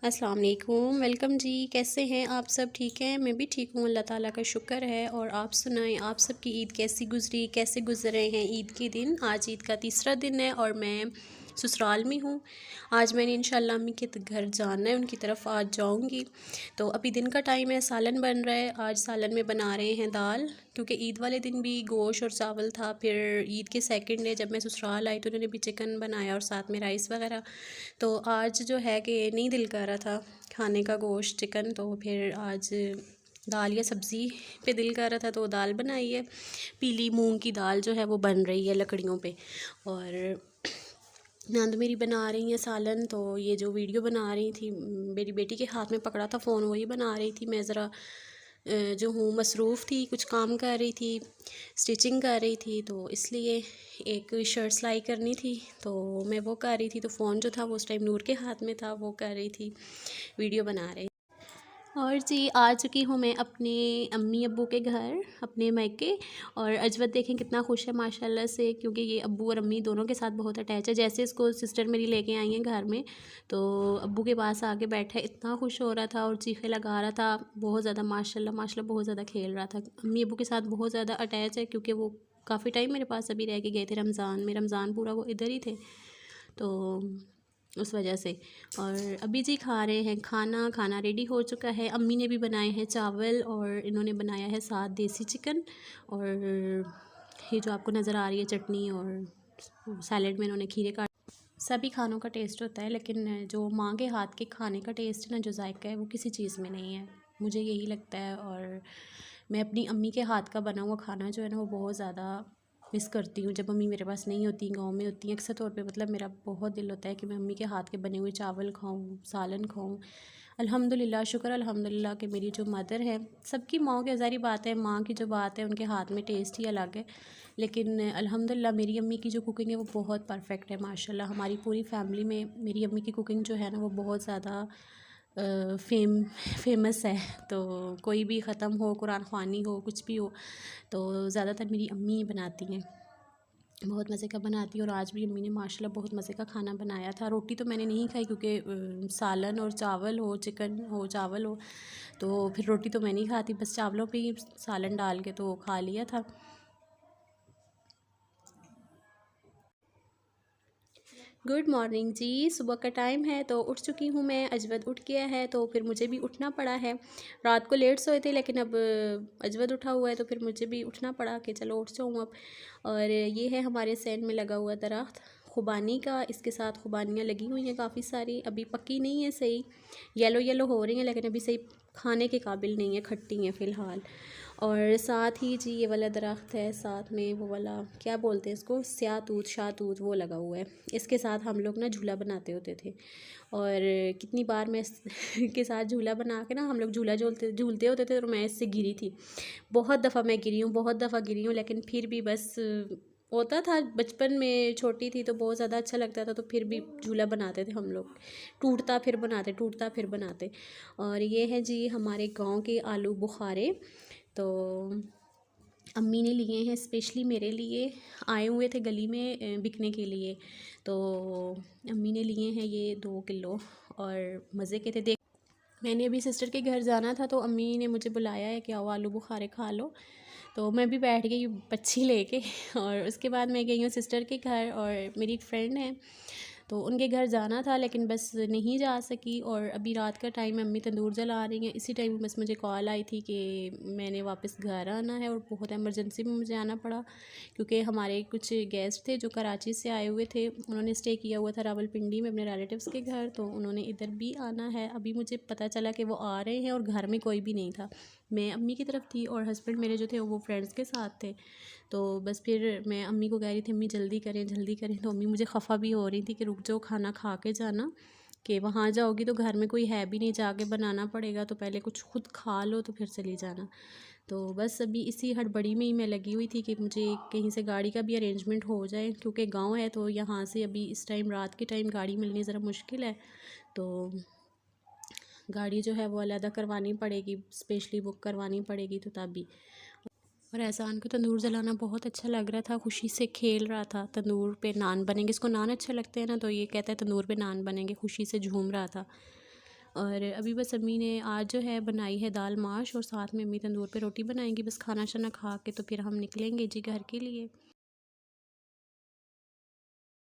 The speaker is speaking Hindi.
अस्सलाम वालेकुम। वेलकम जी। कैसे हैं आप सब? ठीक हैं? मैं भी ठीक हूँ, अल्लाह ताला का शुक्र है। और आप सुनाएं, आप सबकी ईद कैसी गुजरी, कैसे गुजरे हैं ईद के दिन? आज ईद का तीसरा दिन है और मैं ससुराल में हूँ। आज मैंने इंशाल्लाह अम्मी के घर जाना है, उनकी तरफ आज जाऊँगी। तो अभी दिन का टाइम है, सालन बन रहा है। आज सालन में बना रहे हैं दाल, क्योंकि ईद वाले दिन भी गोश्त और चावल था। फिर ईद के सेकंड डे जब मैं ससुराल आई तो उन्होंने भी चिकन बनाया और साथ में राइस वगैरह। तो आज जो है कि नहीं दिल कर रहा था खाने का गोश्त चिकन, तो फिर आज दाल या सब्ज़ी पे दिल कर रहा था तो दाल बनाई है। पीली मूंग की दाल जो है वो बन रही है लकड़ियों पे। और नंद मेरी बना रही हैं सालन। तो ये जो वीडियो बना रही थी, मेरी बेटी के हाथ में पकड़ा था फ़ोन, वही बना रही थी। मैं ज़रा जो हूँ मसरूफ़ थी, कुछ काम कर रही थी, स्टिचिंग कर रही थी, तो इसलिए एक शर्ट सिलाई करनी थी तो मैं वो कर रही थी। तो फ़ोन जो था वो उस टाइम नूर के हाथ में था, वो कर रही थी, वीडियो बना रही। और जी आ चुकी हूँ मैं अपने अम्मी अब्बू के घर, अपने मायके। और अजवत देखें कितना खुश है माशाल्लाह से, क्योंकि ये अब्बू और अम्मी दोनों के साथ बहुत अटैच है। जैसे इसको सिस्टर मेरी लेके आई हैं घर में, तो अब्बू के पास आके बैठा, इतना खुश हो रहा था और चीखे लगा रहा था बहुत ज़्यादा। माशाल्लाह माशाल्लाह बहुत ज़्यादा खेल रहा था। अम्मी अब्बू के साथ बहुत ज़्यादा अटैच है, क्योंकि वो काफ़ी टाइम मेरे पास अभी रह के गए थे रमज़ान में। रमज़ान पूरा वो इधर ही थे, तो उस वजह से। और अभी जी खा रहे हैं खाना। खाना रेडी हो चुका है। अम्मी ने भी बनाए हैं चावल और इन्होंने बनाया है साथ देसी चिकन। और ये जो आपको नज़र आ रही है चटनी, और सैलेड में इन्होंने खीरे काट। सभी खानों का टेस्ट होता है, लेकिन जो माँ के हाथ के खाने का टेस्ट है ना, जो जायका है, वो किसी चीज़ में नहीं है, मुझे यही लगता है। और मैं अपनी अम्मी के हाथ का बना हुआ खाना जो है ना, वो बहुत ज़्यादा मिस करती हूँ। जब मम्मी मेरे पास नहीं होती, गांव में होती हैं अक्सर तौर पे, मतलब मेरा बहुत दिल होता है कि मैं अम्मी के हाथ के बने हुए चावल खाऊं, सालन खाऊं। अल्हम्दुलिल्लाह, शुक्र अल्हम्दुलिल्लाह कि मेरी जो मदर है, सबकी माँ की ज़ाहिर बात है, माँ की जो बात है उनके हाथ में टेस्ट ही अलग है। लेकिन अल्हम्दुलिल्लाह मेरी अम्मी की जो कुकिंग है वो बहुत परफेक्ट है माशाल्लाह। हमारी पूरी फैमिली में मेरी अम्मी की कुकिंग जो है ना, वो बहुत ज़्यादा फेमस है। तो कोई भी ख़त्म हो, कुरान ख़वानी हो, कुछ भी हो, तो ज़्यादातर मेरी अम्मी ही बनाती हैं, बहुत मज़े का बनाती है। और आज भी अम्मी ने माशाल्लाह बहुत मज़े का खाना बनाया था। रोटी तो मैंने नहीं खाई, क्योंकि सालन और चावल हो, चिकन हो, चावल हो, तो फिर रोटी तो मैं नहीं खाती, बस चावलों पे ही सालन डाल के तो खा लिया था। गुड मॉर्निंग जी। सुबह का टाइम है तो उठ चुकी हूँ मैं। अजवद उठ गया है तो फिर मुझे भी उठना पड़ा है। रात को लेट सोए थे, लेकिन अब अजवद उठा हुआ है तो फिर मुझे भी उठना पड़ा कि चलो उठ जाऊँ अब। और ये है हमारे सैन में लगा हुआ दरख्त खुबानी का। इसके साथ खुबानियाँ लगी हुई हैं काफ़ी सारी, अभी पकी नहीं है सही, येलो येलो हो रही हैं, लेकिन अभी सही खाने के काबिल नहीं है, खट्टी हैं फ़िलहाल। और साथ ही जी ये वाला दरख्त है, साथ में वो वाला क्या बोलते हैं इसको, स्यातूत शातूत, वो लगा हुआ है। इसके साथ हम लोग ना झूला बनाते होते थे। और कितनी बार मैं इसके साथ झूला बना के ना, हम लोग झूला झूलते होते थे, और मैं इससे गिरी थी। बहुत दफ़ा मैं गिरी हूँ, बहुत दफ़ा गिरी हूँ, लेकिन फिर भी बस होता था। बचपन में छोटी थी तो बहुत ज़्यादा अच्छा लगता था, तो फिर भी झूला बनाते थे हम लोग, टूटता फिर बनाते, टूटता फिर बनाते। और ये है जी हमारे गांव के आलू बुखारे। तो अम्मी ने लिए हैं स्पेशली मेरे लिए, आए हुए थे गली में बिकने के लिए। तो अम्मी ने लिए हैं ये 2 किलो, और मज़े के थे। देख, मैंने अभी सिस्टर के घर जाना था तो अम्मी ने मुझे बुलाया है कि आओ आलू बुखारे खा लो। तो मैं भी बैठ गई बच्ची लेके और उसके बाद मैं गई हूँ सिस्टर के घर। और मेरी एक फ्रेंड है तो उनके घर जाना था, लेकिन बस नहीं जा सकी। और अभी रात का टाइम, अम्मी तंदूर जला रही हैं, इसी टाइम बस मुझे कॉल आई थी कि मैंने वापस घर आना है, और बहुत एमरजेंसी में मुझे आना पड़ा, क्योंकि हमारे कुछ गेस्ट थे जो कराची से आए हुए थे। उन्होंने स्टे किया हुआ था रावलपिंडी में अपने रिलेटिव्स के घर, तो उन्होंने इधर भी आना है। अभी मुझे पता चला कि वो आ रहे हैं और घर में कोई भी नहीं था। मैं अम्मी की तरफ थी और हस्बैंड मेरे जो थे वो फ्रेंड्स के साथ थे। तो बस फिर मैं अम्मी को कह रही थी अम्मी जल्दी करें जल्दी करें, तो अम्मी मुझे खफ़ा भी हो रही थी कि रुक जाओ, खाना खा के जाना, कि वहाँ जाओगी तो घर में कोई है भी नहीं, जाके बनाना पड़ेगा, तो पहले कुछ खुद खा लो तो फिर चली जाना। तो बस अभी इसी हड़बड़ी में ही मैं लगी हुई थी कि मुझे कहीं से गाड़ी का भी अरेंजमेंट हो जाए, क्योंकि गांव है तो यहाँ से अभी इस टाइम रात के टाइम गाड़ी मिलनी ज़रा मुश्किल है। तो गाड़ी जो है वो अलग करवानी पड़ेगी, स्पेशली बुक करवानी पड़ेगी, तो तभी। और एहसान को तंदूर जलाना बहुत अच्छा लग रहा था, खुशी से खेल रहा था। तंदूर पे नान बनेंगे, इसको नान अच्छे लगते हैं ना, तो ये कहता है तंदूर पे नान बनेंगे, खुशी से झूम रहा था। और अभी बस अम्मी ने आज जो है बनाई है दाल माश, और साथ में अम्मी तंदूर पे रोटी बनाएंगी। बस खाना शाना खा के तो फिर हम निकलेंगे जी घर के लिए।